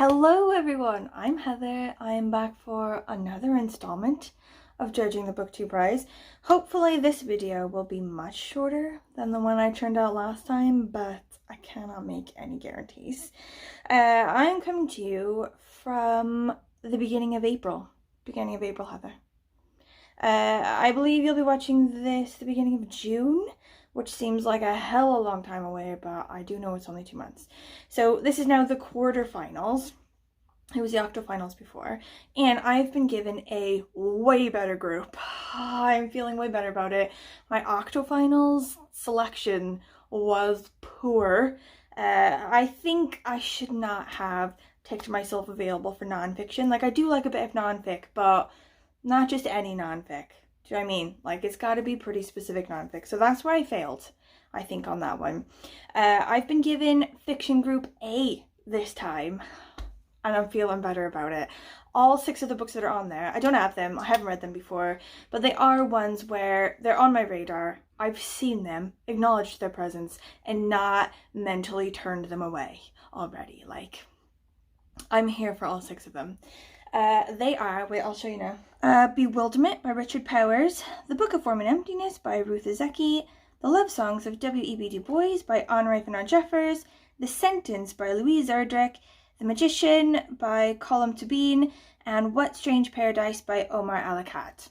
Hello everyone, I'm Heather. I am back for another installment of judging the Booktube prize. Hopefully this video will be much shorter than the one I turned out last time, but I cannot make any guarantees. I'm coming to you from the beginning of April. Heather. I believe you'll be watching this the beginning of June, which seems like a hell of a long time away, but I do know it's only 2 months. So this is now the quarterfinals. It was the octofinals before, and I've been given a way better group. I'm feeling way better about it. My octofinals selection was poor. I think I should not have ticked myself available for nonfiction. Like, I do like a bit of nonfic, but not just any nonfic. Do you know what I mean? Like, it's got to be pretty specific nonfic. So that's where I failed, I think, on that one. I've been given fiction group A this time, and I'm feeling better about it. All 6 of the books that are on there, I don't have them, I haven't read them before, but they are ones where they're on my radar. I've seen them, acknowledged their presence, and not mentally turned them away already. Like, I'm here for all 6 of them. They are, wait, I'll show you now. Bewilderment by Richard Powers, The Book of Form and Emptiness by Ruth Ozeki, The Love Songs of W.E.B. DuBois by Honoree Fanonne, The Sentence by Louise Erdrich, The Magician by Colm Toibin, and What Strange Paradise by Omar Akkad.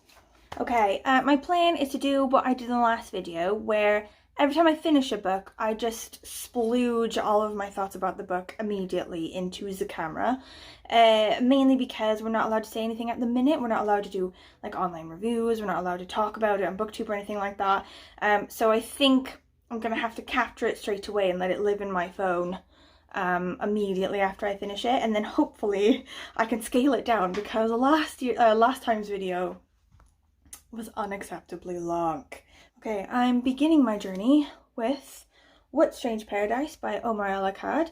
Okay, my plan is to do what I did in the last video, where every time I finish a book, I just splooge all of my thoughts about the book immediately into the camera. Mainly because we're not allowed to say anything at the minute. We're not allowed to do like online reviews. We're not allowed to talk about it on Booktube or anything like that. So I think I'm going to have to capture it straight away and let it live in my phone immediately after I finish it, and then hopefully I can scale it down, because last time's video was unacceptably long. Okay, I'm beginning my journey with What Strange Paradise by Omar Akkad,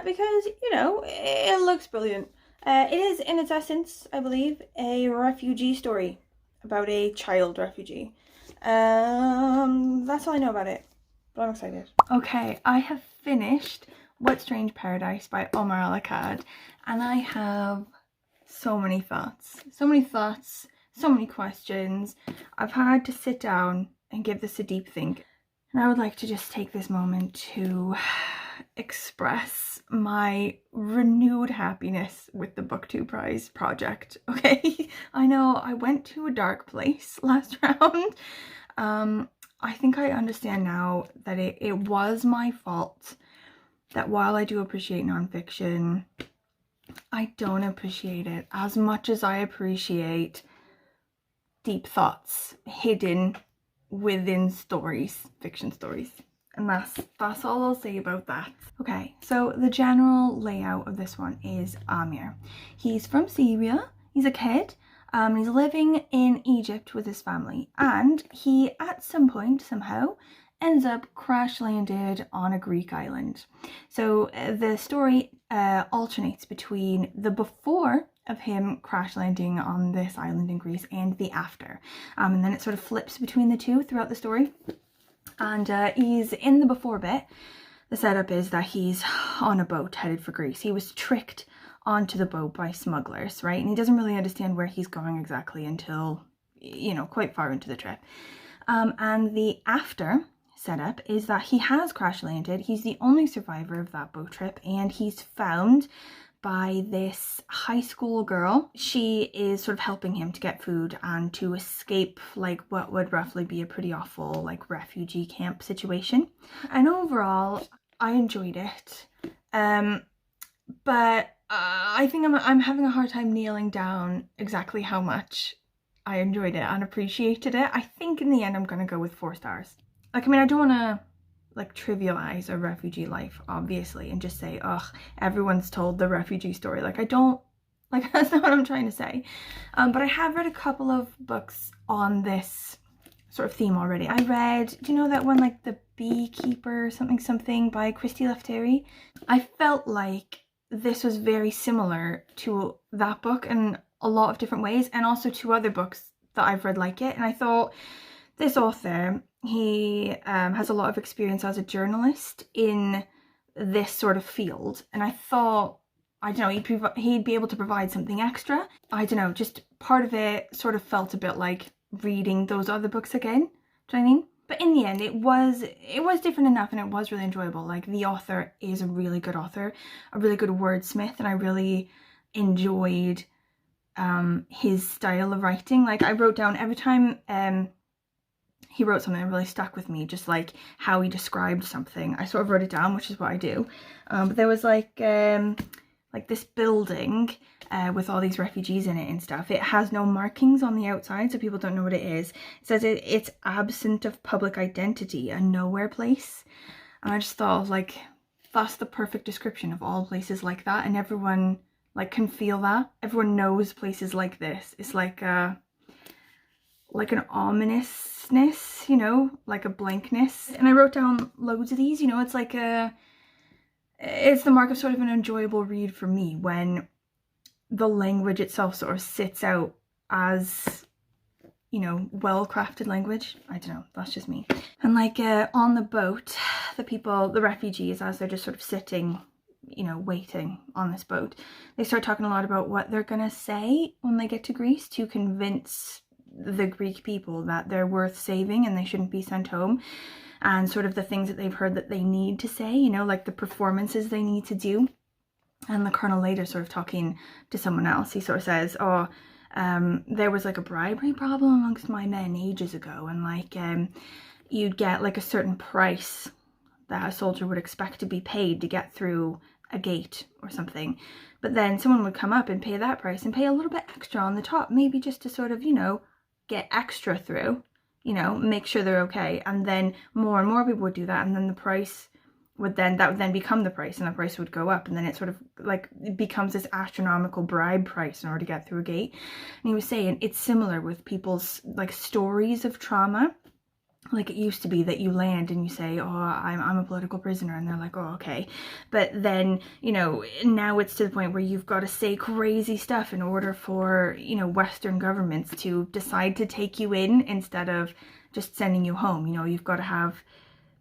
because, you know, it looks brilliant. It is, in its essence, I believe, a refugee story about a child refugee. That's all I know about it, but I'm excited. Okay, I have finished What Strange Paradise by Omar Akkad, and I have so many thoughts, so many questions. I've had to sit down and give this a deep think, and I would like to just take this moment to express my renewed happiness with the Booktube Prize project. Okay, I know I went to a dark place last round. I think I understand now that it was my fault, that while I do appreciate nonfiction, I don't appreciate it as much as I appreciate deep thoughts hidden within stories, fiction stories. And that's all I'll say about that. Okay, so the general layout of this one is Amir. He's from Syria, he's a kid, he's living in Egypt with his family, and he at some point somehow ends up crash landed on a Greek island. So the story alternates between the before of him crash landing on this island in Greece and the after. And then it sort of flips between the two throughout the story. And he's in the before bit. The setup is that he's on a boat headed for Greece. He was tricked onto the boat by smugglers, right? And he doesn't really understand where he's going exactly until, you know, quite far into the trip. And the after setup is that he has crash landed. He's the only survivor of that boat trip, and he's found by this high school girl. She is sort of helping him to get food and to escape like what would roughly be a pretty awful like refugee camp situation. And overall, I enjoyed it. But I think I'm having a hard time nailing down exactly how much I enjoyed it and appreciated it. I think in the end I'm gonna go with 4 stars. Like, I mean, I don't want to like trivialize a refugee life, obviously, and just say, ugh, everyone's told the refugee story. Like, I don't, like, that's not what I'm trying to say. But I have read a couple of books on this sort of theme already. I read, do you know that one, like The Beekeeper something by Christy Lefteri? I felt like this was very similar to that book in a lot of different ways, and also to other books that I've read like it. And I thought, this author, he has a lot of experience as a journalist in this sort of field, and I thought I don't know, he'd be able to provide something extra. I don't know, just part of it sort of felt a bit like reading those other books again. Do you know what I mean? But in the end, it was different enough, and it was really enjoyable. Like, the author is a really good author, a really good wordsmith, and I really enjoyed his style of writing. Like, I wrote down every time he wrote something that really stuck with me, just like how he described something. I sort of wrote it down, which is what I do. But there was like this building with all these refugees in it and stuff. It has no markings on the outside, so people don't know what it is. It says it's absent of public identity, a nowhere place. And I just thought, like, that's the perfect description of all places like that, and everyone like can feel that. Everyone knows places like this. It's like an ominousness, you know, like a blankness. And I wrote down loads of these, you know. It's like it's the mark of sort of an enjoyable read for me when the language itself sort of sits out as, you know, well-crafted language. I don't know, that's just me. And like on the boat, the refugees, as they're just sort of sitting, you know, waiting on this boat, they start talking a lot about what they're gonna say when they get to Greece to convince the Greek people that they're worth saving and they shouldn't be sent home, and sort of the things that they've heard that they need to say, you know, like the performances they need to do. And the colonel later sort of talking to someone else, he sort of says, oh, there was like a bribery problem amongst my men ages ago, and like you'd get like a certain price that a soldier would expect to be paid to get through a gate or something, but then someone would come up and pay that price and pay a little bit extra on the top, maybe just to sort of, you know, get extra through, you know, make sure they're okay. And then more and more people would do that, and then the price would then become the price, and the price would go up, and then it sort of like it becomes this astronomical bribe price in order to get through a gate. And he was saying it's similar with people's like stories of trauma. Like, it used to be that you land and you say, oh, I'm a political prisoner, and they're like, oh, okay. But then, you know, now it's to the point where you've got to say crazy stuff in order for, you know, Western governments to decide to take you in instead of just sending you home. You know, you've got to have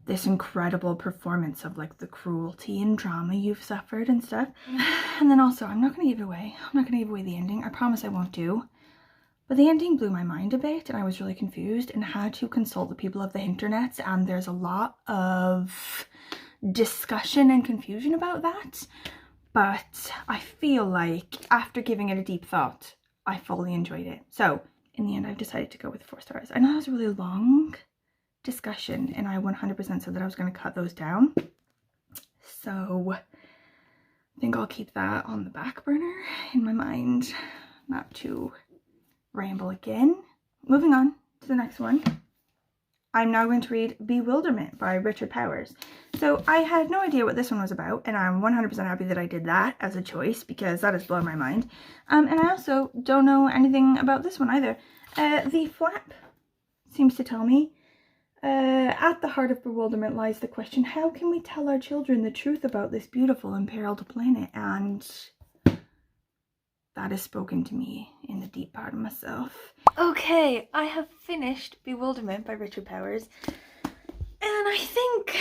this incredible performance of like the cruelty and trauma you've suffered and stuff. And then also, I'm not going to give it away. I'm not going to give away the ending. I promise I won't do. But the ending blew my mind a bit, and I was really confused and had to consult the people of the internets, and there's a lot of discussion and confusion about that. But I feel like after giving it a deep thought, I fully enjoyed it. So in the end, I've decided to go with 4 stars. I know that was a really long discussion, and I 100% said that I was going to cut those down. So I think I'll keep that on the back burner in my mind, not to ramble again. Moving on to the next one. I'm now going to read Bewilderment by Richard Powers. So I had no idea what this one was about, and I'm 100% happy that I did that as a choice, because that has blown my mind. And I also don't know anything about this one either. The flap seems to tell me, at the heart of bewilderment lies the question, how can we tell our children the truth about this beautiful imperiled planet? And that has spoken to me in the deep part of myself. Okay, I have finished Bewilderment by Richard Powers, and I think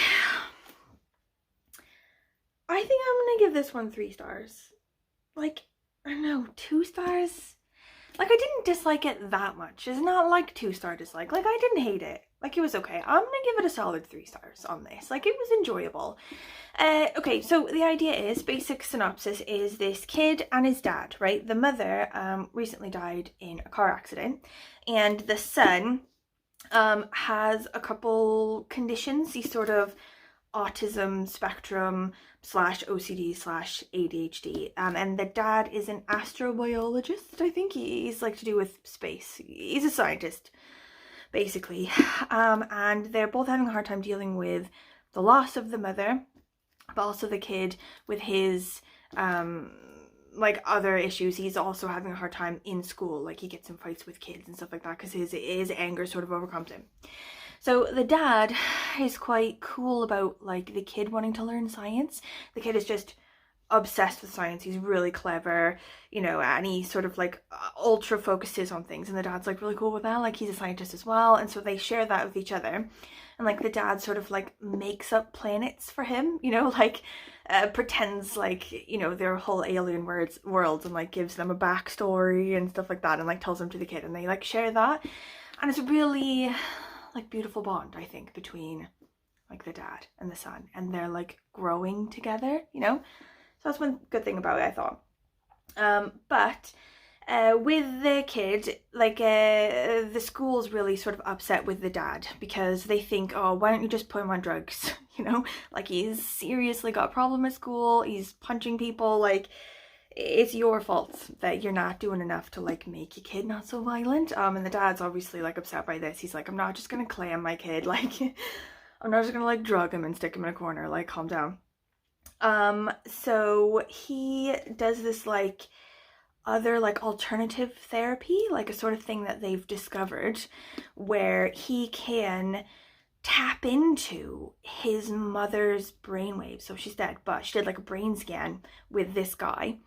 I'm gonna give this one 3 stars. Like, I don't know, 2 stars? Like, I didn't dislike it that much. It's not like 2-star dislike. Like, I didn't hate it. Like, it was okay. I'm gonna give it a solid 3 stars on this. Like, it was enjoyable. Okay, so the idea is, basic synopsis is this kid and his dad, right? The mother recently died in a car accident, and the son has a couple conditions. He's sort of autism spectrum / OCD / ADHD, and the dad is an astrobiologist. I think he's like to do with space. He's a scientist, basically, and they're both having a hard time dealing with the loss of the mother, but also the kid with his like other issues. He's also having a hard time in school. Like, he gets in fights with kids and stuff like that because his anger sort of overcomes him. So the dad is quite cool about like the kid wanting to learn science. The kid is just obsessed with science. He's really clever, you know, and he sort of like ultra focuses on things, and the dad's like really cool with that. Like, he's a scientist as well, and so they share that with each other. and like the dad sort of like makes up planets for him, you know, like pretends like, you know, their whole alien worlds and like gives them a backstory and stuff like that, and like tells them to the kid, and they like share that, and it's a really like beautiful bond, I think, between like the dad and the son, and they're like growing together, you know. So that's one good thing about it, I thought. But with the kid, like the school's really sort of upset with the dad because they think, oh, why don't you just put him on drugs? You know, like he's seriously got a problem at school, he's punching people, like it's your fault that you're not doing enough to like make your kid not so violent. And the dad's obviously like upset by this. He's like, I'm not just gonna claim my kid, like I'm not just gonna like drug him and stick him in a corner, like calm down. So he does this like other like alternative therapy, like a sort of thing that they've discovered where he can tap into his mother's brainwaves. So she's dead, but she did like a brain scan with this guy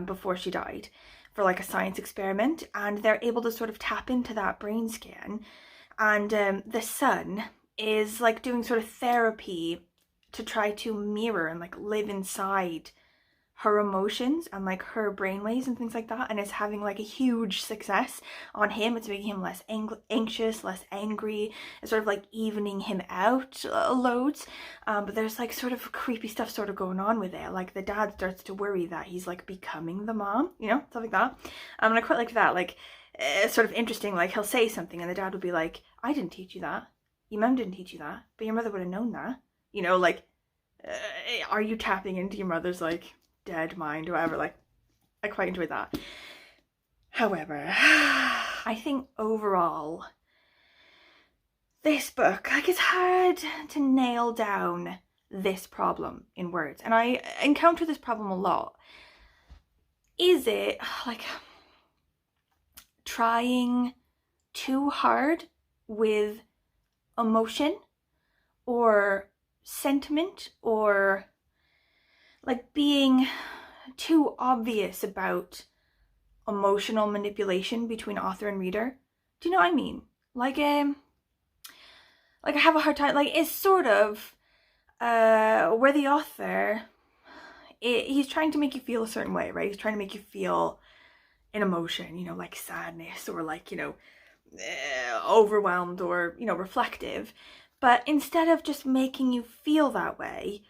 before she died for like a science experiment, and they're able to sort of tap into that brain scan, and the son is like doing sort of therapy to try to mirror and like live inside her emotions and like her brainwaves and things like that, and it's having like a huge success on him. It's making him less anxious, less angry. It's sort of like evening him out loads, but there's like sort of creepy stuff sort of going on with it. Like the dad starts to worry that he's like becoming the mom, you know, stuff like that. And I quite like that, like it's sort of interesting, like he'll say something and the dad would be like, I didn't teach you that, your mom didn't teach you that, but your mother would have known that, you know, like are you tapping into your mother's like dead mind or whatever. Like I quite enjoyed that. However, I think overall this book, like it's hard to nail down this problem in words, and I encounter this problem a lot. Is it like trying too hard with emotion or sentiment, or like being too obvious about emotional manipulation between author and reader? Do you know what I mean? Like I have a hard time, like it's sort of where the author, he's trying to make you feel a certain way, right? He's trying to make you feel an emotion, you know, like sadness or like, you know, overwhelmed or, you know, reflective. But instead of just making you feel that way,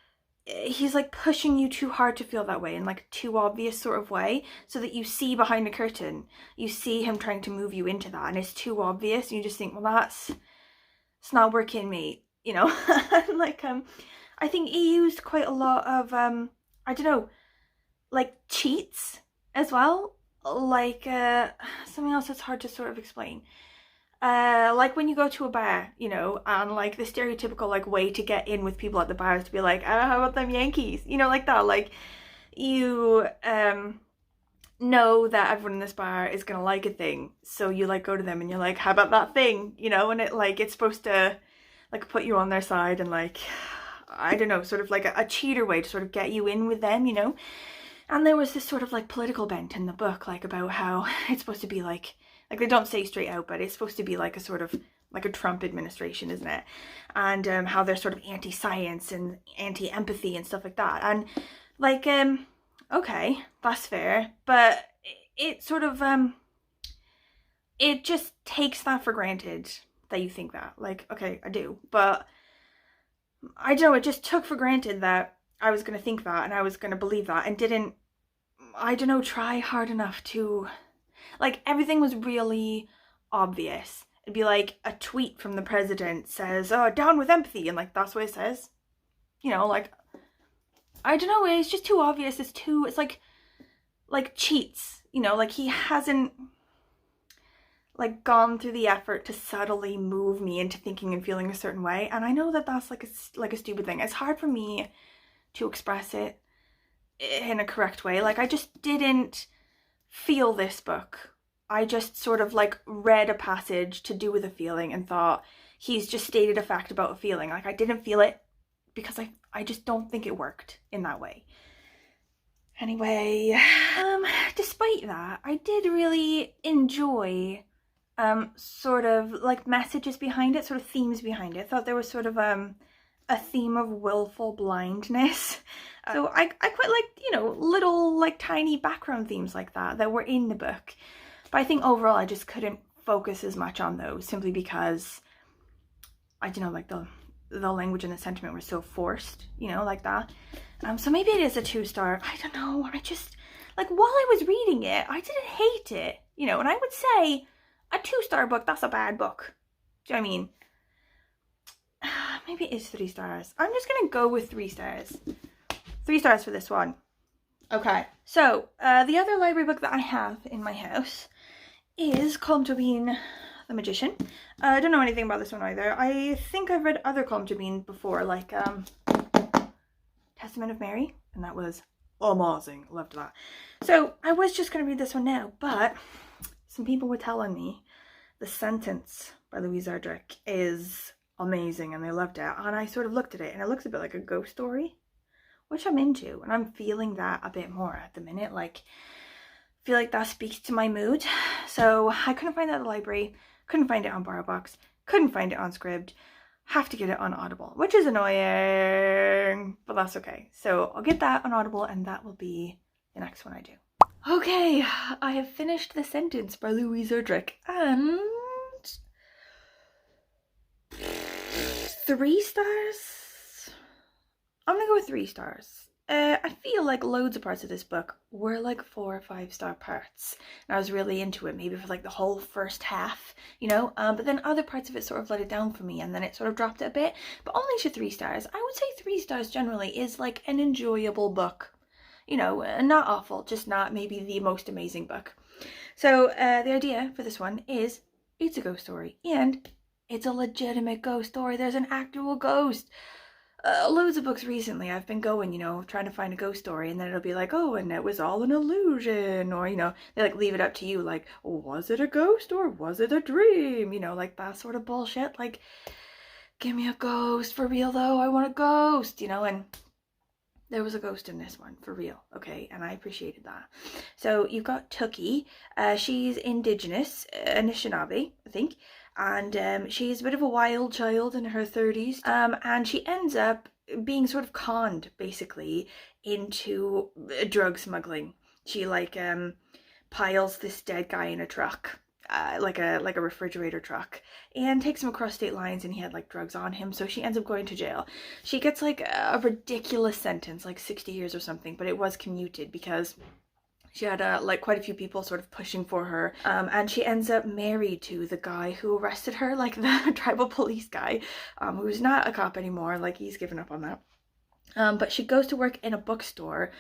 he's like pushing you too hard to feel that way in like too obvious sort of way, so that you see behind the curtain, you see him trying to move you into that, and it's too obvious, and you just think, well, it's not working, mate, you know. Like I think he used quite a lot of I don't know, like cheats as well, like something else that's hard to sort of explain. Like when you go to a bar, you know, and like the stereotypical like way to get in with people at the bar is to be like, how about them Yankees? You know, like that. Like you know that everyone in this bar is gonna like a thing, so you like go to them and you're like, how about that thing? You know, and it like it's supposed to like put you on their side and like, I don't know, sort of like a cheater way to sort of get you in with them, you know. And there was this sort of like political bent in the book, like about how it's supposed to be like they don't say straight out, but it's supposed to be like a sort of like a Trump administration, isn't it? And how they're sort of anti-science and anti-empathy and stuff like that. And like, okay, that's fair, but it sort of, it just takes that for granted that you think that. Like, okay, I do, but I don't know, it just took for granted that I was going to think that and I was going to believe that, and didn't, I don't know, try hard enough to... Like, everything was really obvious. It'd be like a tweet from the president says, oh, down with empathy, and like, that's what it says. You know, like, I don't know, it's just too obvious. It's like cheats, you know, like he hasn't like gone through the effort to subtly move me into thinking and feeling a certain way. And I know that that's like a stupid thing. It's hard for me to express it in a correct way. Like, I just didn't feel this book. I just sort of like read a passage to do with a feeling and thought, he's just stated a fact about a feeling. Like, I didn't feel it because I just don't think it worked in that way. Anyway, despite that, I did really enjoy sort of like messages behind it, sort of themes behind it. I thought there was sort of a theme of willful blindness. So I quite liked, you know, little like tiny background themes like that were in the book. But I think overall I just couldn't focus as much on those simply because I don't know, like the language and the sentiment were so forced, you know, like that. So maybe it is a 2-star. I don't know. I just, like, while I was reading it, I didn't hate it, you know, and I would say a 2-star book, that's a bad book. Do you know what I mean? Maybe it is 3 stars. I'm just gonna go with 3 stars. 3 stars for this one. Okay, so the other library book that I have in my house is Colm Toibin, The Magician. I don't know anything about this one either. I think I've read other Colm Toibin before, like Testament of Mary, and that was amazing. Loved that. So I was just going to read this one now, but some people were telling me The Sentence by Louise Erdrich is amazing and they loved it, and I sort of looked at it and it looks a bit like a ghost story, which I'm into, and I'm feeling that a bit more at the minute. Like, I feel like that speaks to my mood. So I couldn't find that at the library, couldn't find it on BorrowBox, couldn't find it on Scribd, have to get it on Audible, which is annoying, but that's okay. So I'll get that on Audible and that will be the next one I do. Okay, I have finished The Sentence by Louise Erdrich, and 3 stars? I'm gonna go with 3 stars. I feel like loads of parts of this book were like 4 or 5 star parts, and I was really into it, maybe for like the whole first half, you know, but then other parts of it sort of let it down for me, and then it sort of dropped it a bit, but only to 3 stars. I would say 3 stars generally is like an enjoyable book, you know, not awful, just not maybe the most amazing book. So the idea for this one is it's a ghost story, and it's a legitimate ghost story. There's an actual ghost. Loads of books recently I've been going, you know, trying to find a ghost story, and then it'll be like, oh, and it was all an illusion, or, you know, they like leave it up to you, like, was it a ghost or was it a dream, you know, like that sort of bullshit. Like, give me a ghost for real though, I want a ghost, you know. And there was a ghost in this one for real, okay, and I appreciated that. So you've got Tookie. She's indigenous, Anishinaabe, I think, and she's a bit of a wild child in her 30s, and she ends up being sort of conned basically into drug smuggling. She like piles this dead guy in a truck, like a refrigerator truck, and takes him across state lines, and he had like drugs on him, so she ends up going to jail. She gets like a ridiculous sentence, like 60 years or something, but it was commuted because she had like quite a few people sort of pushing for her, and she ends up married to the guy who arrested her, like the tribal police guy, who's not a cop anymore, like he's given up on that. But she goes to work in a bookstore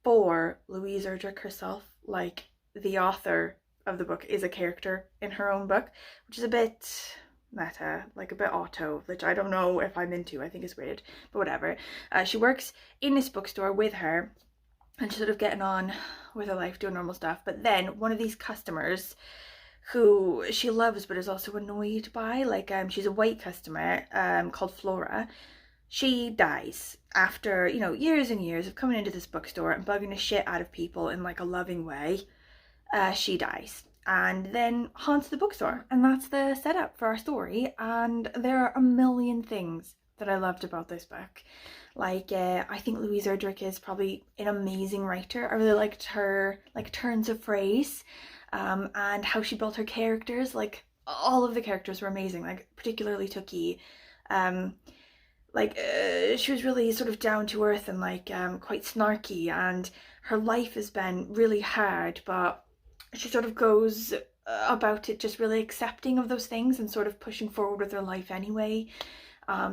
for Louise Erdrich herself. Like, the author of the book is a character in her own book, which is a bit meta, like a bit auto, which I don't know if I'm into. I think it's weird, but whatever. She works in this bookstore with her, and she's sort of getting on with her life, doing normal stuff. But then one of these customers who she loves but is also annoyed by, like she's a white customer called Flora. She dies after, you know, years and years of coming into this bookstore and bugging the shit out of people in like a loving way. She dies and then haunts the bookstore, and that's the setup for our story. And there are a million things that I loved about this book. Like, I think Louise Erdrich is probably an amazing writer. I really liked her like turns of phrase, and how she built her characters. Like, all of the characters were amazing, like particularly Tookie. She was really sort of down to earth and like quite snarky, and her life has been really hard, but she sort of goes about it just really accepting of those things and sort of pushing forward with her life anyway.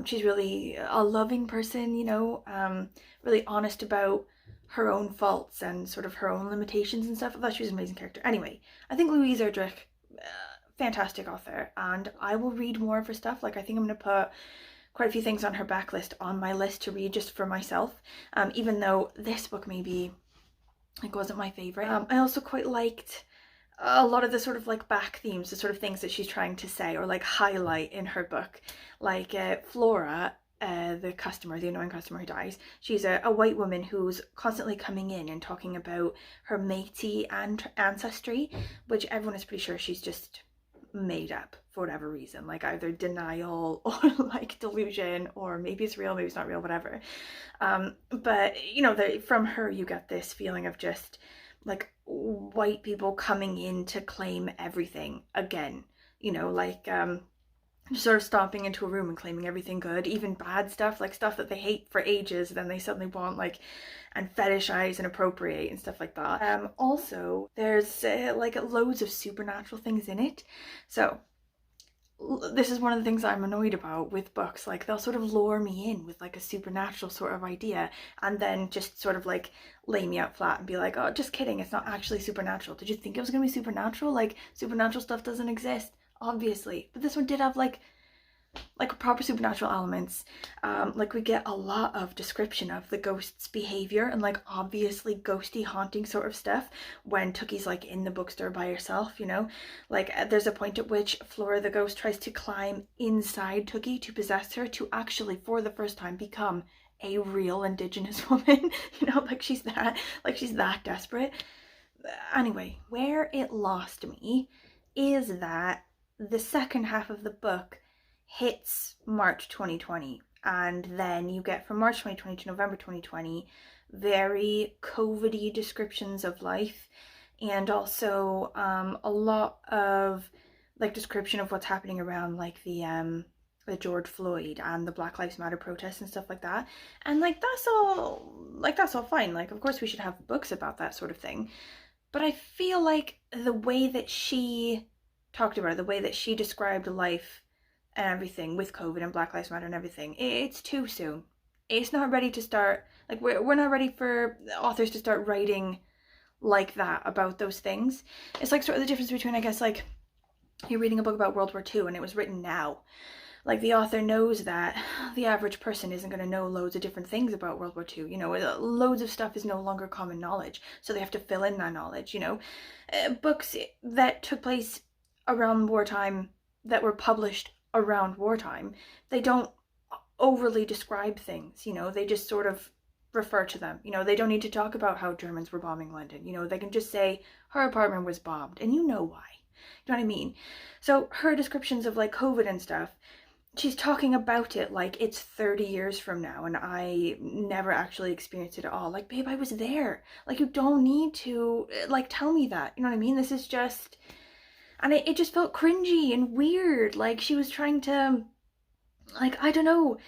She's really a loving person, you know, really honest about her own faults and sort of her own limitations and stuff. I thought she was an amazing character. Anyway, I think Louise Erdrich, fantastic author, and I will read more of her stuff. Like, I think I'm going to put quite a few things on her backlist on my list to read just for myself, even though this book maybe like wasn't my favorite. I also quite liked a lot of the sort of like back themes, the sort of things that she's trying to say or like highlight in her book. Like Flora, the customer, the annoying customer who dies, she's a white woman who's constantly coming in and talking about her Métis and ancestry, which everyone is pretty sure she's just made up for whatever reason, like either denial or like delusion, or maybe it's real, maybe it's not real, whatever. But you know, from her you get this feeling of just like white people coming in to claim everything again, you know, like sort of stomping into a room and claiming everything good, even bad stuff, like stuff that they hate for ages, then they suddenly want, like, and fetishize and appropriate and stuff like that. Also, there's like loads of supernatural things in it. So this is one of the things I'm annoyed about with books. Like, they'll sort of lure me in with like a supernatural sort of idea and then just sort of like lay me out flat and be like, oh, just kidding, it's not actually supernatural. Did you think it was gonna be supernatural? Like, supernatural stuff doesn't exist, obviously. But this one did have like proper supernatural elements. Like, we get a lot of description of the ghost's behavior and like obviously ghosty haunting sort of stuff when Tookie's like in the bookstore by herself, you know, like there's a point at which Flora the ghost tries to climb inside Tookie to possess her, to actually for the first time become a real indigenous woman. You know, like she's that desperate. Anyway, where it lost me is that the second half of the book hits March 2020, and then you get from March 2020 to November 2020 very COVID-y descriptions of life, and also a lot of like description of what's happening around like the George Floyd and the Black Lives Matter protests and stuff like that. And like that's all fine, like of course we should have books about that sort of thing, but I feel like the way that she talked about it, the way that she described life and everything with COVID and Black Lives Matter and everything, it's too soon. It's not ready to start, like we're not ready for authors to start writing like that about those things. It's like sort of the difference between, I guess, like you're reading a book about World War II and it was written now. Like the author knows that the average person isn't going to know loads of different things about World War II, you know, loads of stuff is no longer common knowledge, so they have to fill in that knowledge, you know. Books that took place around wartime, that were published around wartime, they don't overly describe things, you know, they just sort of refer to them, you know, they don't need to talk about how Germans were bombing London, you know, they can just say her apartment was bombed and you know why, you know what I mean? So her descriptions of like COVID and stuff, she's talking about it like it's 30 years from now and I never actually experienced it at all. Like, babe, I was there. Like, you don't need to like tell me that, you know what I mean? This is just, and it just felt cringy and weird. Like she was trying to, like, I don't know,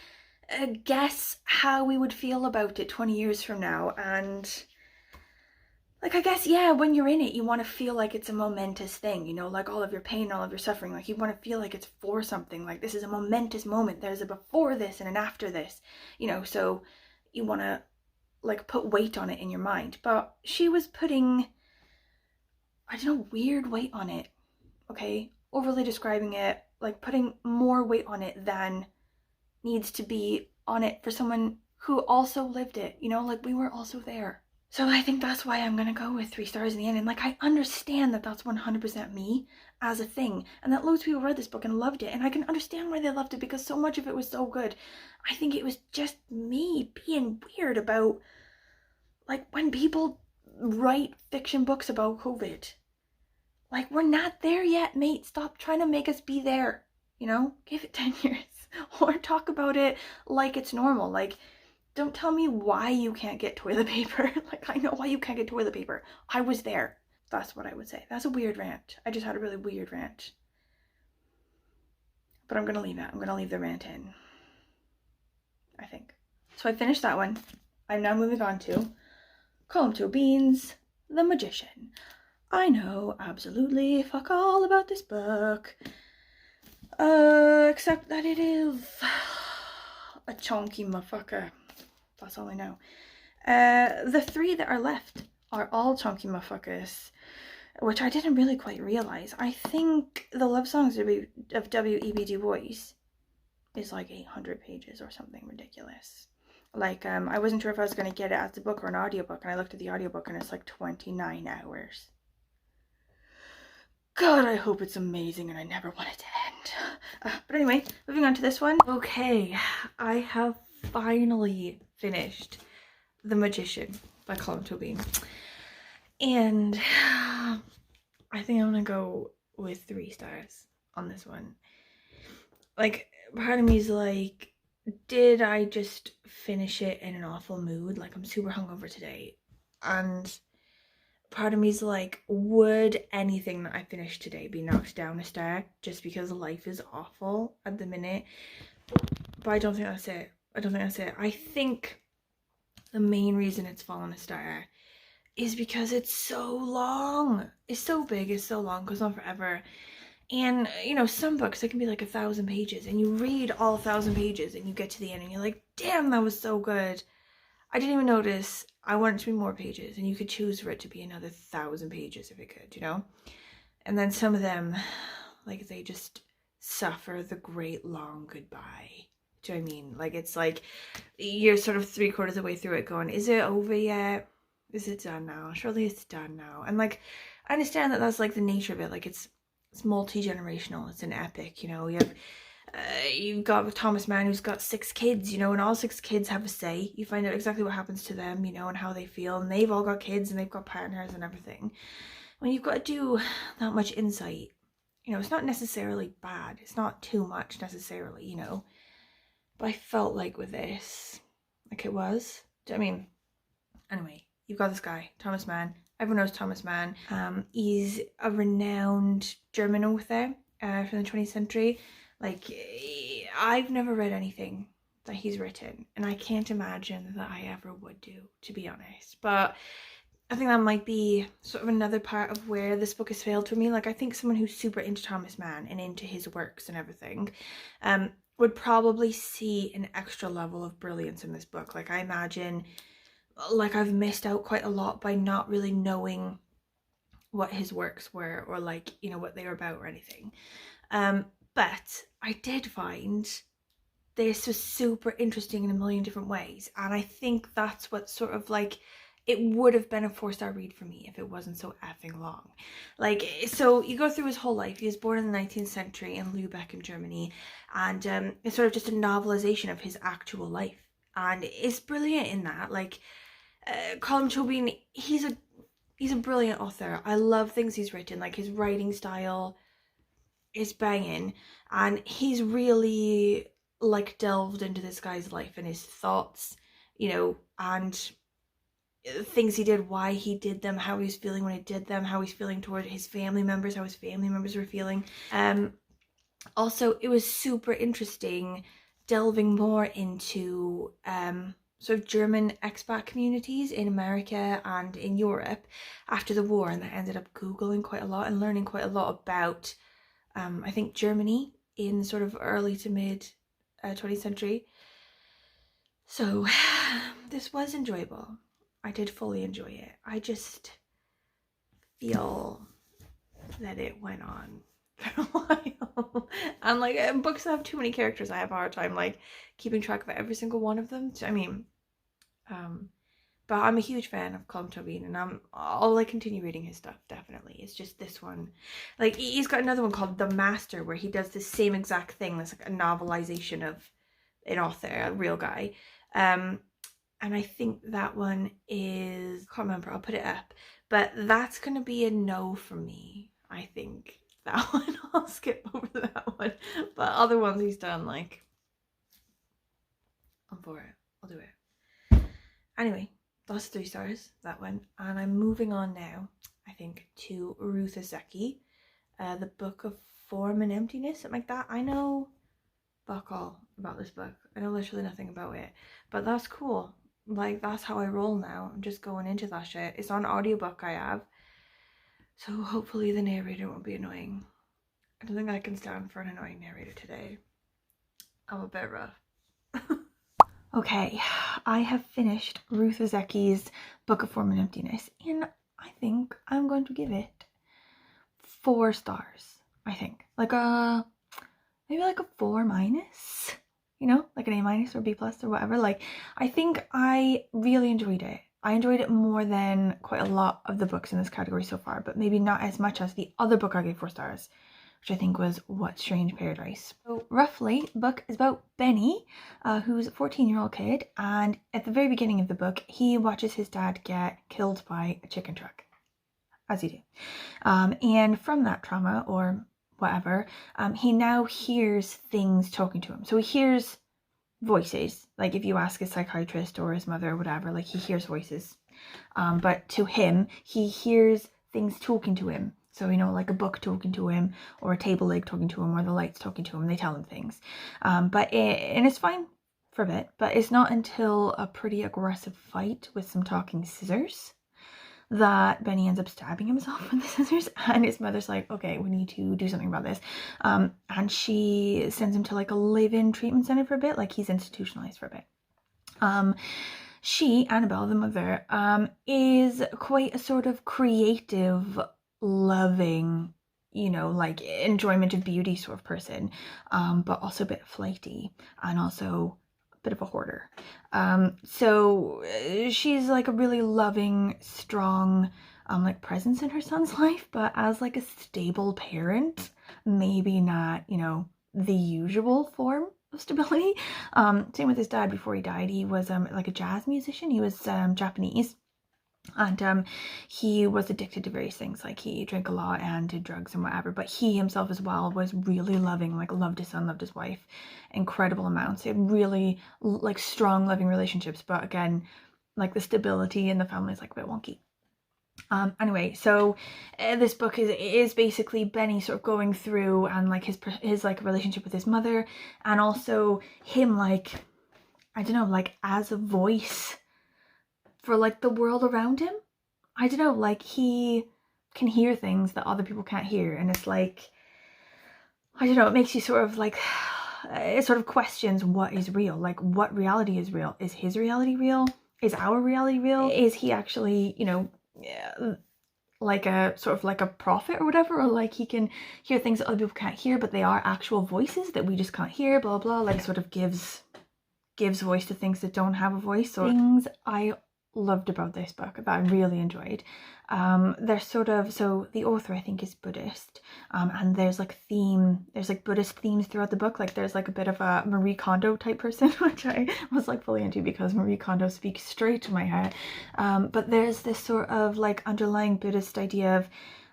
guess how we would feel about it 20 years from now. And like, I guess, yeah, when you're in it, you want to feel like it's a momentous thing, you know, like all of your pain, all of your suffering, like you want to feel like it's for something, like this is a momentous moment. There's a before this and an after this, you know, so you want to like put weight on it in your mind. But she was putting, I don't know, weird weight on it. Okay, overly describing it, like putting more weight on it than needs to be on it for someone who also lived it, you know, like we were also there. So I think that's why I'm gonna go with 3 stars in the end. And like, I understand that that's 100% me as a thing, and that loads of people read this book and loved it, and I can understand why they loved it because so much of it was so good. I think it was just me being weird about like when people write fiction books about COVID. Like, we're not there yet, mate. Stop trying to make us be there, you know? Give it 10 years. Or talk about it like it's normal. Like, don't tell me why you can't get toilet paper. Like, I know why you can't get toilet paper. I was there. That's what I would say. That's a weird rant. I just had a really weird rant. But I'm going to leave it. I'm going to leave the rant in, I think. So I finished that one. I'm now moving on to Colm Toibin's The Magician. I know absolutely fuck all about this book, except that it is a chunky motherfucker. That's all I know. The 3 that are left are all chunky motherfuckers, which I didn't really quite realize. I think the love songs of W.E.B. Du Bois is like 800 pages or something ridiculous. Like, I wasn't sure if I was going to get it as a book or an audiobook, and I looked at the audiobook and it's like 29 hours. God, I hope it's amazing and I never want it to end. But anyway, moving on to this one. Okay, I have finally finished The Magician by Colm Toibin. And I think I'm gonna go with 3 stars. on this one. Like, part of me is like, did I just finish it in an awful mood? Like, I'm super hungover today. And part of me is like, would anything that I finished today be knocked down a star just because life is awful at the minute? But I don't think that's it. I think the main reason it's fallen a star is because it's so long. It's so big, it's so long, goes on forever. And, you know, some books, they can be like 1,000 pages, and you read all 1,000 pages and you get to the end and you're like, damn, that was so good. I didn't even notice. I want it to be more pages, and you could choose for it to be another 1,000 pages if it could, you know? And then some of them, like, they just suffer the great long goodbye. Do you know what I mean? Like, it's like you're sort of 3/4 of the way through it going, is it over yet? Is it done now? Surely it's done now. And like, I understand that that's like the nature of it. Like, it's multi-generational. It's an epic, you know. You've got Thomas Mann, who's got 6 kids, you know, and all 6 kids have a say. You find out exactly what happens to them, you know, and how they feel, and they've all got kids and they've got partners and everything. When you've got to do that much insight, you know, it's not necessarily bad. It's not too much necessarily, you know. But I felt like with this, like it was. Do you know what I mean? Anyway, you've got this guy, Thomas Mann. Everyone knows Thomas Mann. He's a renowned German author from the 20th century. Like, I've never read anything that he's written, and I can't imagine that I ever would do, to be honest. But I think that might be sort of another part of where this book has failed for me. Like, I think someone who's super into Thomas Mann and into his works and everything would probably see an extra level of brilliance in this book. Like, I imagine, like, I've missed out quite a lot by not really knowing what his works were, or like, you know, what they were about or anything. But I did find this was super interesting in a million different ways, and I think that's what sort of like, it would have been a 4-star read for me if it wasn't so effing long. Like, so you go through his whole life. He was born in the 19th century in Lübeck in Germany, and it's sort of just a novelization of his actual life, and it's brilliant in that. Like, Colm Toibin, he's a brilliant author. I love things he's written. Like, his writing style is banging, and he's really like delved into this guy's life and his thoughts, you know, and things he did, why he did them, how he was feeling when he did them, how he's feeling toward his family members, how his family members were feeling. Also, it was super interesting delving more into sort of German expat communities in America and in Europe after the war, and I ended up Googling quite a lot and learning quite a lot about I think Germany in sort of early to mid 20th century. So this was enjoyable. I did fully enjoy it. I just feel that it went on for a while. And like, books that have too many characters, I have a hard time like keeping track of every single one of them. So, I mean, but I'm a huge fan of Colm Toibin, and I'll like continue reading his stuff, definitely. It's just this one, like, he's got another one called The Master, where he does the same exact thing. That's like a novelization of an author, a real guy. And I think that one is, I can't remember, I'll put it up, but that's gonna be a no from me. I think that one, I'll skip over that one. But other ones he's done, like, I'm for it. I'll do it. Anyway, that's 3 stars, that one. And I'm moving on now, I think, to Ruth Ozeki, the Book of Form and Emptiness, something like that. I know fuck all about this book. I know literally nothing about it, but that's cool. Like, that's how I roll now. I'm just going into that shit. It's on audiobook I have, so hopefully the narrator won't be annoying. I don't think I can stand for an annoying narrator today. I'm a bit rough. Okay, I have finished Ruth Ozeki's Book of Form and Emptiness, and I think I'm going to give it 4 stars. I think like maybe like a 4-, you know, like an A- or B+ or whatever. Like, I think I really enjoyed it. I enjoyed it more than quite a lot of the books in this category so far, but maybe not as much as the other book I gave 4 stars, which I think was What Strange Paradise. So roughly, the book is about Benny, who's a 14-year-old kid, and at the very beginning of the book, he watches his dad get killed by a chicken truck, as you do. And from that trauma, or whatever, he now hears things talking to him. So he hears voices, like if you ask a psychiatrist or his mother or whatever, like he hears voices, but to him, he hears things talking to him. So, you know, like a book talking to him, or a table leg talking to him, or the lights talking to him, they tell him things. And it's fine for a bit, but it's not until a pretty aggressive fight with some talking scissors that Benny ends up stabbing himself with the scissors, and his mother's like, okay, we need to do something about this. And she sends him to like a live-in treatment center for a bit, like he's institutionalized for a bit. She, Annabelle, the mother, is quite a sort of creative, loving, you know, like enjoyment of beauty sort of person, but also a bit flighty, and also bit of a hoarder. So she's like a really loving, strong, like presence in her son's life, but as like a stable parent, maybe not, you know, the usual form of stability. Same with his dad. Before he died, he was like a jazz musician. He was Japanese. And he was addicted to various things, like he drank a lot and did drugs and whatever, but he himself as well was really loving, like loved his son, loved his wife, incredible amounts. They had really like strong loving relationships, but again, like the stability in the family is like a bit wonky. Anyway, so this book is basically Benny sort of going through and like his like relationship with his mother, and also him, like, I don't know, like as a voice for like the world around him. I don't know, like he can hear things that other people can't hear, and it's like, I don't know, it makes you sort of like, it sort of questions what is real, like what reality is real. Is his reality real? Is our reality real? Is he actually, you know, like a sort of like a prophet or whatever, or like he can hear things that other people can't hear, but they are actual voices that we just can't hear, blah blah, like sort of gives voice to things that don't have a voice. Or things I loved about this book that I really enjoyed, they're sort of, so the author I think is Buddhist, and there's like Buddhist themes throughout the book. Like there's like a bit of a Marie Kondo type person, which I was like fully into because Marie Kondo speaks straight to my heart. But there's this sort of like underlying Buddhist idea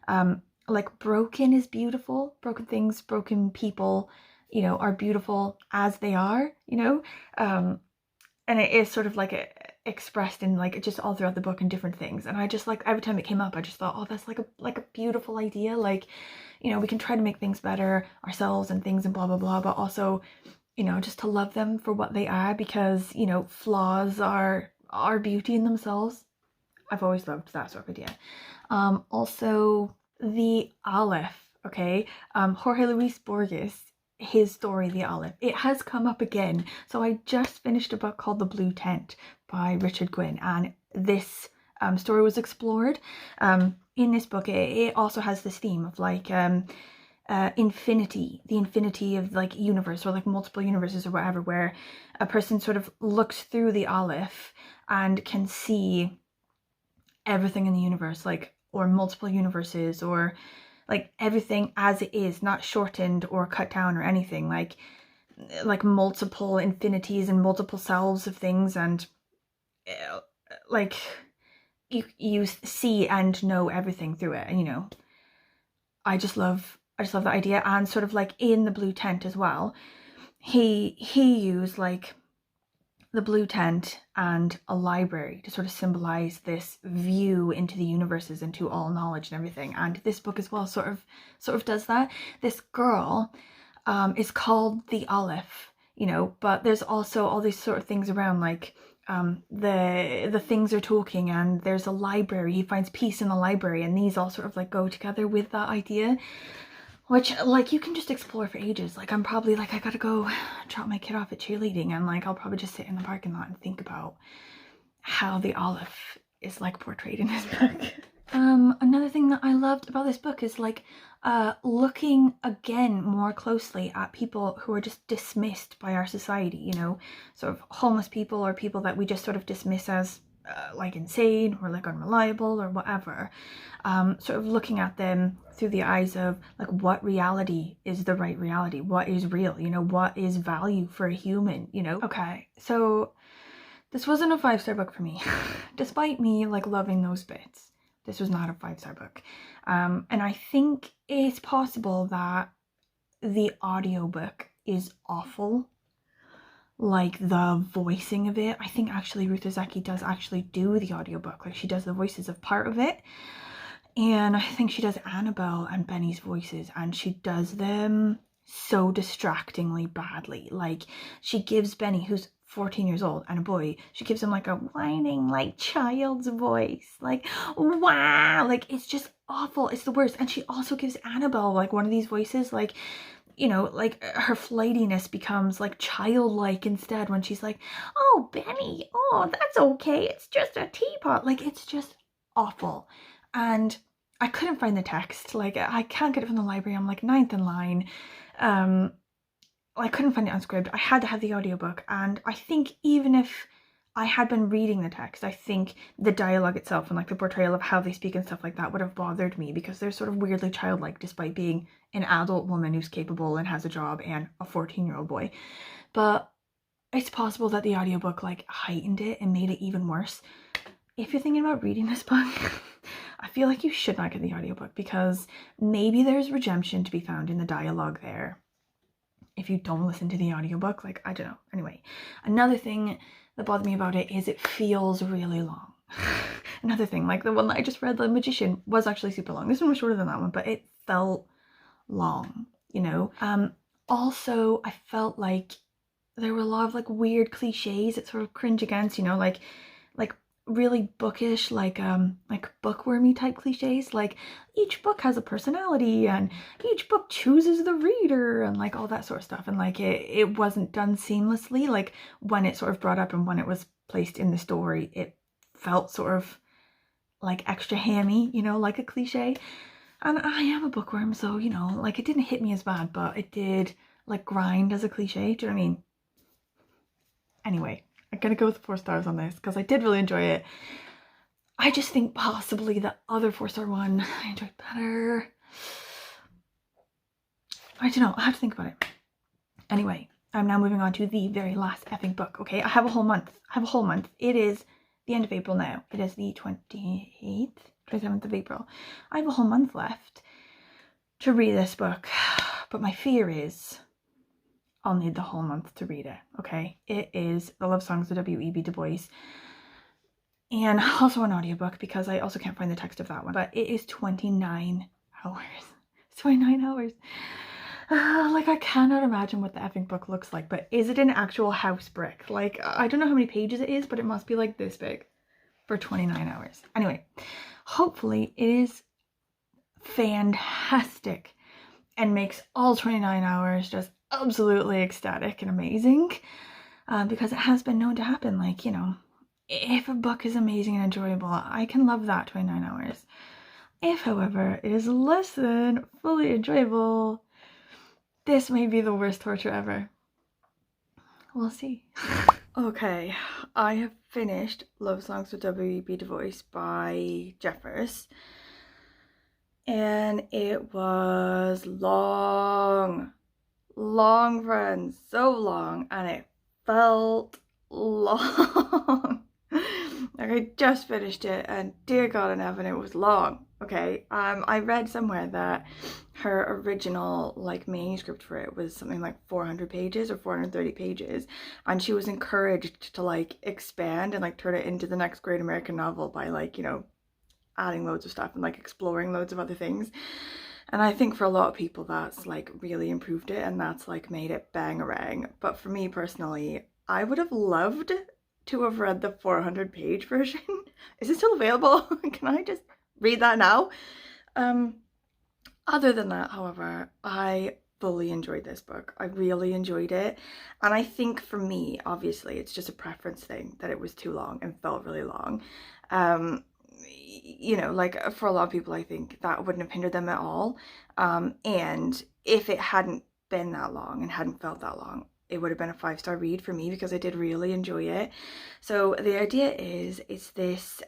of like broken is beautiful, broken things, broken people, you know, are beautiful as they are, you know, and it is sort of like expressed in like just all throughout the book in different things. And I just like, every time it came up, I just thought, oh, that's like a beautiful idea. Like, you know, we can try to make things better ourselves and things and blah blah blah, but also, you know, just to love them for what they are, because, you know, flaws are beauty in themselves. I've always loved that sort of idea. Also the Aleph, okay, Jorge Luis Borges, his story, The Olive, it has come up again. So I just finished a book called The Blue Tent by Richard Gwynne, and this story was explored. In this book, it also has this theme of like infinity, the infinity of like universe, or like multiple universes or whatever, where a person sort of looks through the Aleph and can see everything in the universe, like, or multiple universes, or like everything as it is, not shortened or cut down or anything, like multiple infinities and multiple selves of things, and like you see and know everything through it. And you know, I just love that idea. And sort of like in The Blue Tent as well, he used like the blue tent and a library to sort of symbolize this view into the universes, into all knowledge and everything. And this book as well sort of does that. This girl is called the Aleph, you know, but there's also all these sort of things around, like the things are talking, and there's a library. He finds peace in the library, and these all sort of like go together with that idea, which like you can just explore for ages. Like I'm probably like, I gotta go drop my kid off at cheerleading, and like I'll probably just sit in the parking lot and think about how the Aleph is like portrayed in this book. Another thing that I loved about this book is like looking again more closely at people who are just dismissed by our society, you know, sort of homeless people, or people that we just sort of dismiss as like insane or like unreliable or whatever. Sort of looking at them through the eyes of like, what reality is the right reality? What is real? You know, what is value for a human, you know? Okay, so this wasn't a 5-star book for me. Despite me like loving those bits, this was not a 5-star book. And I think it's possible that the audiobook is awful. Like the voicing of it, I think actually Ruth Ozeki does actually do the audiobook. Like she does the voices of part of it. And I think she does Annabelle and Benny's voices, and she does them so distractingly badly. Like she gives Benny, who's 14 years old and a boy, she gives him like a whining like child's voice, like wow, like it's just awful, it's the worst. And she also gives Annabelle like one of these voices, like, you know, like her flightiness becomes like childlike instead when she's like, oh Benny, oh that's okay, it's just a teapot. Like it's just awful. And I couldn't find the text, like I can't get it from the library. I'm like ninth in line. I couldn't find it on Scribd. I had to have the audiobook, and I think even if I had been reading the text, I think the dialogue itself and like the portrayal of how they speak and stuff like that would have bothered me, because they're sort of weirdly childlike despite being an adult woman who's capable and has a job and a 14-year-old boy. But it's possible that the audiobook like heightened it and made it even worse. If you're thinking about reading this book, I feel like you should not get the audiobook, because maybe there's redemption to be found in the dialogue there if you don't listen to the audiobook. Like, I don't know. Anyway, another thing that bothered me about it is it feels really long. Another thing, like the one that I just read, The Magician, was actually super long. This one was shorter than that one, but it felt long, you know. Also, I felt like there were a lot of like weird cliches that sort of cringe against, you know, like really bookish, like bookwormy type cliches, like each book has a personality and each book chooses the reader and like all that sort of stuff. And like it wasn't done seamlessly. Like when it sort of brought up and when it was placed in the story, it felt sort of like extra hammy, you know, like a cliche. And I am a bookworm, so, you know, like it didn't hit me as bad, but it did like grind as a cliche. Do you know what I mean? Anyway, I'm gonna go with 4 stars on this because I did really enjoy it. I just think possibly the other 4-star one I enjoyed better. I don't know, I have to think about it. Anyway, I'm now moving on to the very last effing book. Okay, I have a whole month. It is the end of April now. It is the 28th, 27th of April. I have a whole month left to read this book, but my fear is I'll need the whole month to read it, okay? It is The Love Songs of W.E.B. Du Bois, and also an audiobook because I also can't find the text of that one, but it is 29 hours. It's 29 hours. Like, I cannot imagine what the effing book looks like, but is it an actual house brick? Like, I don't know how many pages it is, but it must be like this big for 29 hours. Anyway, hopefully it is fantastic and makes all 29 hours just absolutely ecstatic and amazing, because it has been known to happen. Like, you know, if a book is amazing and enjoyable, I can love that 29 hours. If, however, it is less than fully enjoyable, this may be the worst torture ever. We'll see. Okay, I have finished Love Songs with W.E.B. Du Bois by Jeffers, and it was long, friends, so long, and it felt long. Like, I just finished it, and dear God in heaven, it was long. Okay, I read somewhere that her original like manuscript for it was something like 400 pages or 430 pages, and she was encouraged to like expand and like turn it into the next great American novel by like, you know, adding loads of stuff and like exploring loads of other things. And I think for a lot of people that's like really improved it, and that's like made it bangarang. But for me personally, I would have loved to have read the 400-page version. Is it still available? Can I just read that now? Other than that, however, I fully enjoyed this book. I really enjoyed it. And I think for me, obviously, it's just a preference thing that it was too long and felt really long. You know, like for a lot of people, I think that wouldn't have hindered them at all. And if it hadn't been that long and hadn't felt that long, it would have been a 5-star read for me because I did really enjoy it. So the idea is, it's this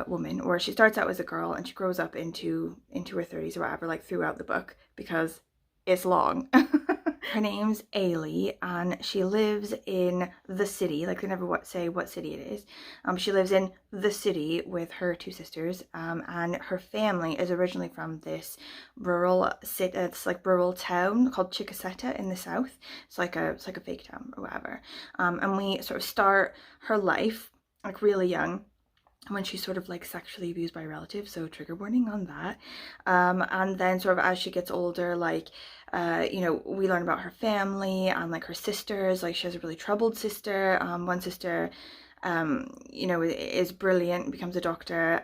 woman, or she starts out as a girl and she grows up into her 30s or whatever, like throughout the book, because it's long. Her name's Ailey, and she lives in the city. Like, they never say what city it is. She lives in the city with her two sisters, and her family is originally from this rural city. It's like rural town called Chickasetta in the south. It's like a fake town or whatever. And we sort of start her life like really young, when she's sort of like sexually abused by relatives, so trigger warning on that. And then sort of as she gets older, like you know, we learn about her family and like her sisters. Like, she has a really troubled sister. One sister you know, is brilliant, becomes a doctor.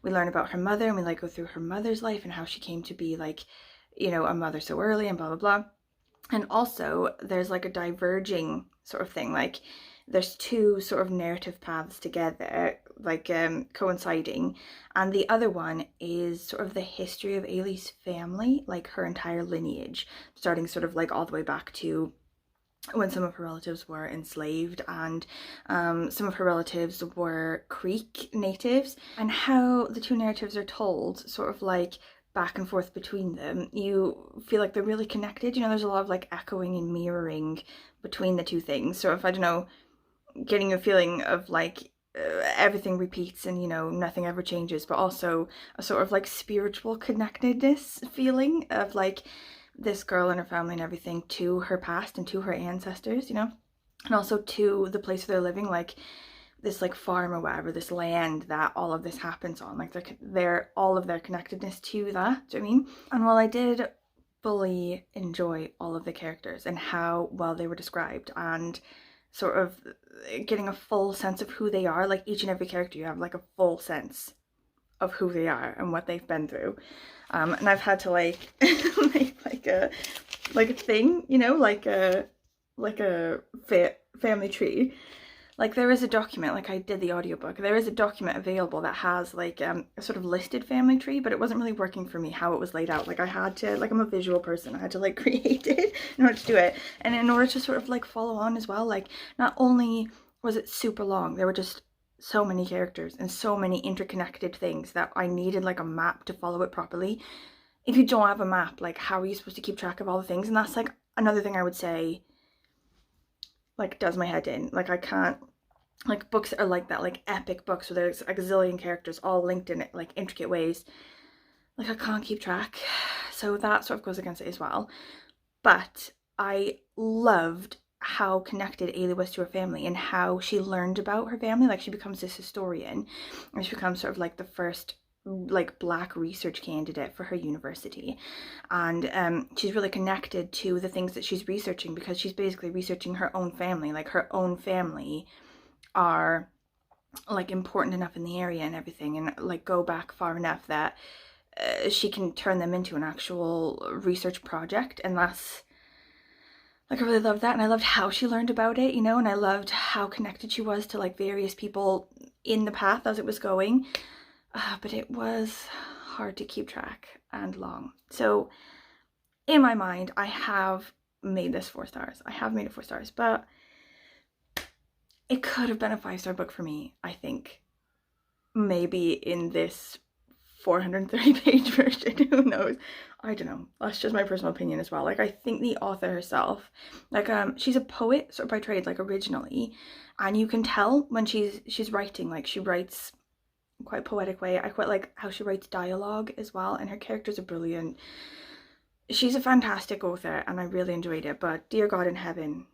We learn about her mother, and we like go through her mother's life and how she came to be like, you know, a mother so early and blah blah blah. And also there's like a diverging sort of thing, like there's two sort of narrative paths together, like coinciding, and the other one is sort of the history of Ailey's family, like her entire lineage, starting sort of like all the way back to when some of her relatives were enslaved, and some of her relatives were Creek natives, and how the two narratives are told sort of like back and forth between them. You feel like they're really connected, you know, there's a lot of like echoing and mirroring between the two things. So if, I don't know, getting a feeling of like everything repeats and, you know, nothing ever changes, but also a sort of like spiritual connectedness feeling of like this girl and her family and everything to her past and to her ancestors, you know, and also to the place they're living, like this like farm or whatever, this land that all of this happens on, like they're all of their connectedness to that. Do you know what I mean? And while I did fully enjoy all of the characters and how well they were described, and sort of getting a full sense of who they are, like each and every character, you have like a full sense of who they are and what they've been through. And I've had to like make like a thing, you know, like a family tree. Like, there is a document, like I did the audiobook, there is a document available that has like a sort of listed family tree, but it wasn't really working for me how it was laid out. Like, I had to, like, I'm a visual person, I had to like create it in order to do it. And in order to sort of like follow on as well, like not only was it super long, there were just so many characters and so many interconnected things that I needed like a map to follow it properly. If you don't have a map, like how are you supposed to keep track of all the things? And that's like another thing I would say like does my head in. Like, I can't, like books that are like that, like epic books where there's like a zillion characters all linked in like intricate ways, like I can't keep track, so that sort of goes against it as well. But I loved how connected Ailey was to her family and how she learned about her family. Like, she becomes this historian, and she becomes sort of like the first like Black research candidate for her university, and she's really connected to the things that she's researching because she's basically researching her own family. Like, her own family are like important enough in the area and everything, and like go back far enough that she can turn them into an actual research project. And that's like, I really loved that, and I loved how she learned about it, you know, and I loved how connected she was to like various people in the path as it was going. But it was hard to keep track and long. So in my mind, I have made this 4 stars. I have made it 4 stars, but it could have been a 5-star book for me, I think. Maybe in this 430-page version, who knows? I don't know. That's just my personal opinion as well. Like, I think the author herself, like, she's a poet sort of by trade, like originally, and you can tell when she's writing, like she writes quite poetic way. I quite like how she writes dialogue as well, and her characters are brilliant. She's a fantastic author, and I really enjoyed it. But dear God in heaven,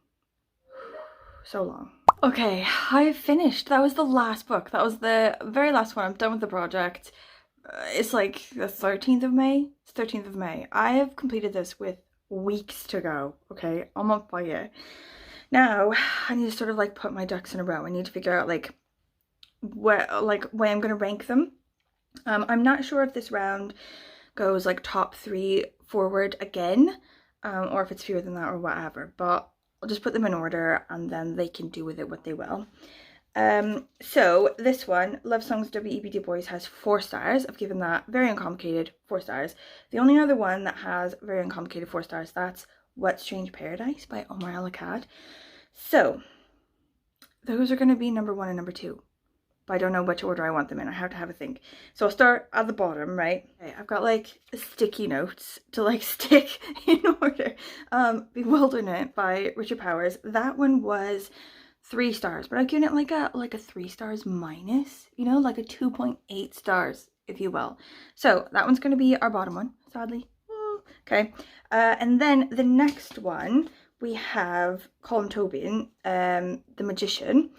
so long. Okay, I've finished. That was the last book. That was the very last one. I'm done with the project. It's like the 13th of May. It's 13th of May. I have completed this with weeks to go. Okay, I'm on fire. Now I need to sort of like put my ducks in a row. I need to figure out like where, like, way I'm gonna rank them. I'm not sure if this round goes like top 3 forward again, or if it's fewer than that or whatever, but I'll just put them in order and then they can do with it what they will. So this one, Love Songs W.E.B. Du Bois, has 4 stars. I've given that Very Uncomplicated 4 stars. The only other one that has Very Uncomplicated 4 stars, that's What Strange Paradise by Omar Akkad. So those are going to be number 1 and number 2. but I don't know which order I want them in. I have to have a think. So I'll start at the bottom, right? Okay, I've got like sticky notes to like stick in order. Bewilderment by Richard Powers. That one was 3 stars, but I've given it like a 3 stars minus, you know, like a 2.8 stars, if you will. So that one's going to be our bottom one, sadly. Okay. And then the next one we have Colm Toibin, The Magician.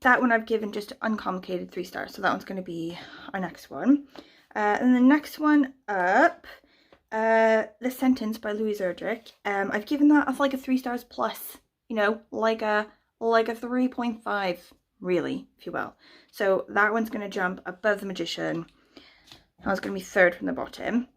That one I've given just uncomplicated 3 stars. So that one's going to be our next one. And the next one up, The Sentence by Louise Erdrich. I've given that as like a 3 stars plus, you know, like a 3.5, really, if you will. So that one's going to jump above The Magician. That was going to be 3rd from the bottom.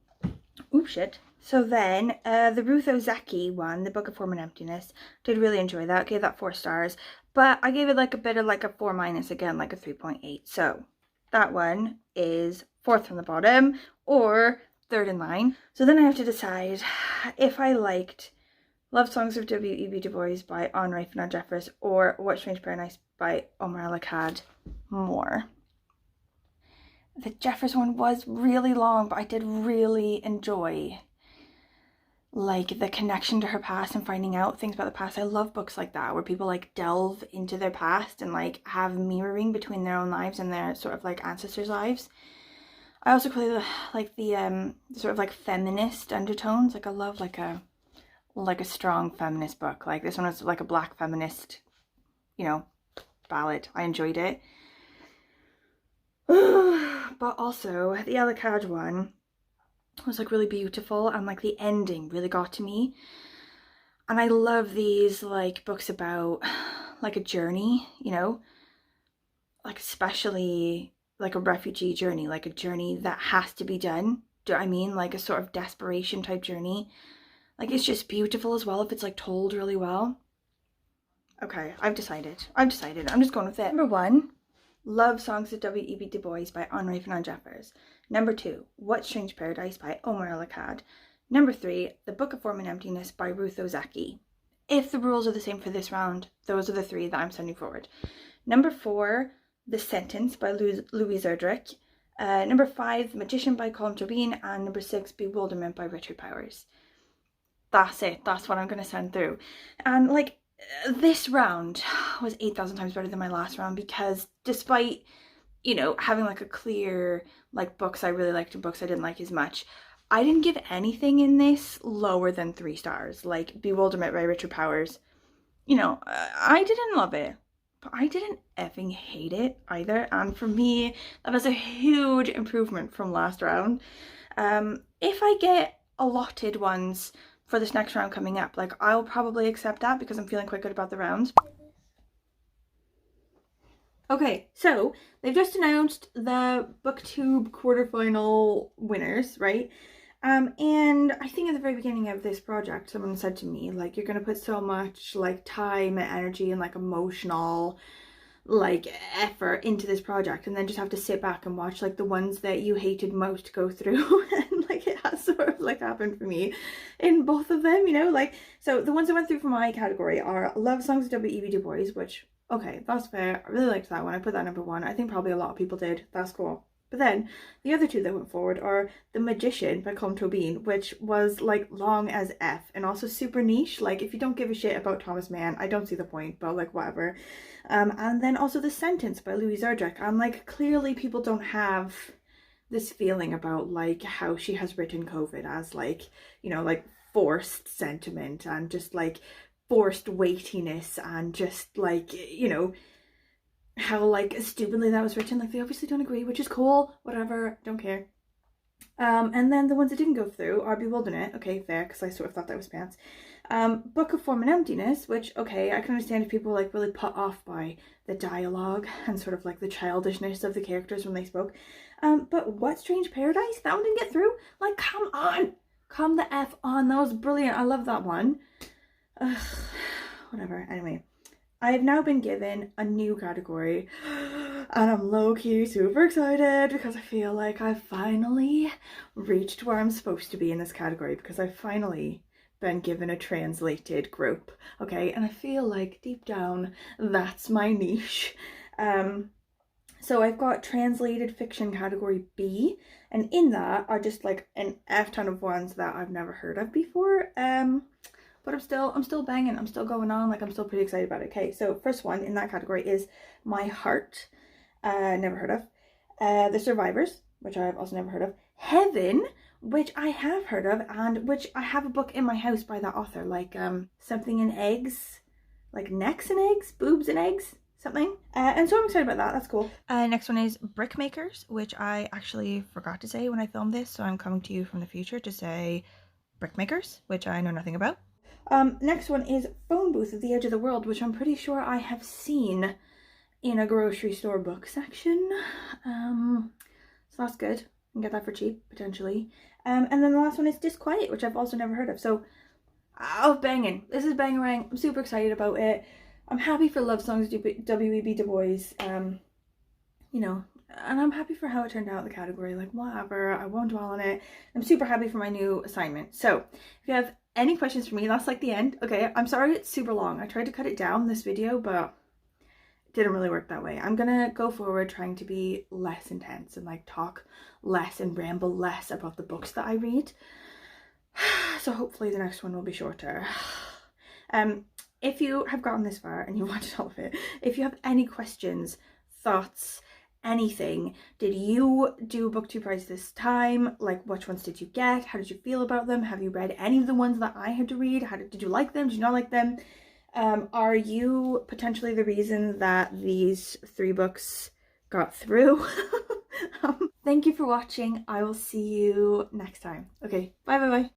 Ooh, shit. So then, the Ruth Ozeki one, The Book of Form and Emptiness, did really enjoy that. Gave that 4 stars. But I gave it like a bit of like a 4 minus again, like a 3.8. So that one is 4th from the bottom or 3rd in line. So then I have to decide if I liked Love Songs of W.E.B. Du Bois by Honoree, Fanonne, or What Strange Paradise by Omar Akkad more. The Jeffers one was really long, but I did really enjoy like the connection to her past and finding out things about the past. I love books like that where people like delve into their past and like have mirroring between their own lives and their sort of like ancestors' lives. I also play the sort of like feminist undertones. Like I love like a strong feminist book. Like this one was like a black feminist, you know, ballad. I enjoyed it. But also the Akkad one was like really beautiful, and like the ending really got to me. And I love these like books about like a journey, you know, like especially like a refugee journey, like a journey that has to be done. Do you know what I mean? Like a sort of desperation type journey. Like it's just beautiful as well if it's like told really well. Okay, I've decided. I'm just going with it. Number 1, Love Songs of W.E.B. Du Bois by Honoree, Fanonne. Number 2, What Strange Paradise by Omar Akkad. Number 3, The Book of Form and Emptiness by Ruth Ozeki. If the rules are the same for this round, those are the 3 that I'm sending forward. Number 4, The Sentence by Louise Erdrich. Number 5, The Magician by Colm Toibin. And number 6, Bewilderment by Richard Powers. That's it. That's what I'm going to send through. And like, this round was 8,000 times better than my last round because despite, you know, having like a clear like books I really liked and books I didn't like as much, I didn't give anything in this lower than 3 stars. Like Bewilderment by Richard Powers, you know, I didn't love it, but I didn't effing hate it either. And for me, that was a huge improvement from last round. If I get allotted ones for this next round coming up, like I'll probably accept that because I'm feeling quite good about the rounds. Okay, so they've just announced the Booktube quarterfinal winners, right? And I think at the very beginning of this project, someone said to me, like, you're gonna put so much like time and energy and like emotional like effort into this project and then just have to sit back and watch like the ones that you hated most go through. And like it has sort of like happened for me in both of them, you know, like, so the ones that went through for my category are Love Songs of W.E.B. Du Bois, which, okay, that's fair. I really liked that one. I put that number 1. I think probably a lot of people did. That's cool. But then the other 2 that went forward are The Magician by Colm Toibin, which was like long as F and also super niche. Like if you don't give a shit about Thomas Mann, I don't see the point, but like whatever. And then also The Sentence by Louise Erdrich. I'm like, clearly people don't have this feeling about like how she has written COVID as like, you know, like forced sentiment and just like forced weightiness and just like, you know, how like stupidly that was written. Like they obviously don't agree, which is cool, whatever, don't care. And then the ones that didn't go through are Bewilderment, okay, fair, because I sort of thought that was pants. Book of Form and Emptiness, which, okay, I can understand if people were like really put off by the dialogue and sort of like the childishness of the characters when they spoke. But What Strange Paradise, that one didn't get through. Like, come on, come the F on, that was brilliant. I love that one. Ugh, whatever, anyway. I've now been given a new category and I'm low-key super excited because I feel like I've finally reached where I'm supposed to be in this category because I've finally been given a translated group, okay? And I feel like deep down that's my niche. So I've got translated fiction category B, and in that are just like an F ton of ones that I've never heard of before. But I'm still banging. I'm still going on. Like, I'm still pretty excited about it. Okay, so first one in that category is My Heart, never heard of. The Survivors, which I've also never heard of. Heaven, which I have heard of, and which I have a book in my house by that author, like something in eggs, like necks and eggs, boobs and eggs, something. And so I'm excited about that. That's cool. Next one is Brickmakers, which I actually forgot to say when I filmed this, so I'm coming to you from the future to say Brickmakers, which I know nothing about. Next one is Phone Booth at the Edge of the World, which I'm pretty sure I have seen in a grocery store book section. So that's good. I can get that for cheap, potentially. And then the last one is Disquiet, which I've also never heard of. So, banging. This is bangarang. I'm super excited about it. I'm happy for Love Songs W.E.B. DuBois. You know, and I'm happy for how it turned out in the category. Like, whatever. I won't dwell on it. I'm super happy for my new assignment. So, if you have any questions for me, that's like the end. Okay, I'm sorry it's super long. I tried to cut it down this video, but it didn't really work that way. I'm gonna go forward trying to be less intense and like talk less and ramble less about the books that I read. So hopefully the next one will be shorter. If you have gotten this far and you watched all of it, if you have any questions, thoughts, anything, did you do a Booktube prize this time? Like, which ones did you get? How did you feel about them? Have you read any of the ones that I had to read? Did you like them? Did you not like them? Are you potentially the reason that these 3 books got through? Thank you for watching. I will see you next time. Okay, bye bye bye.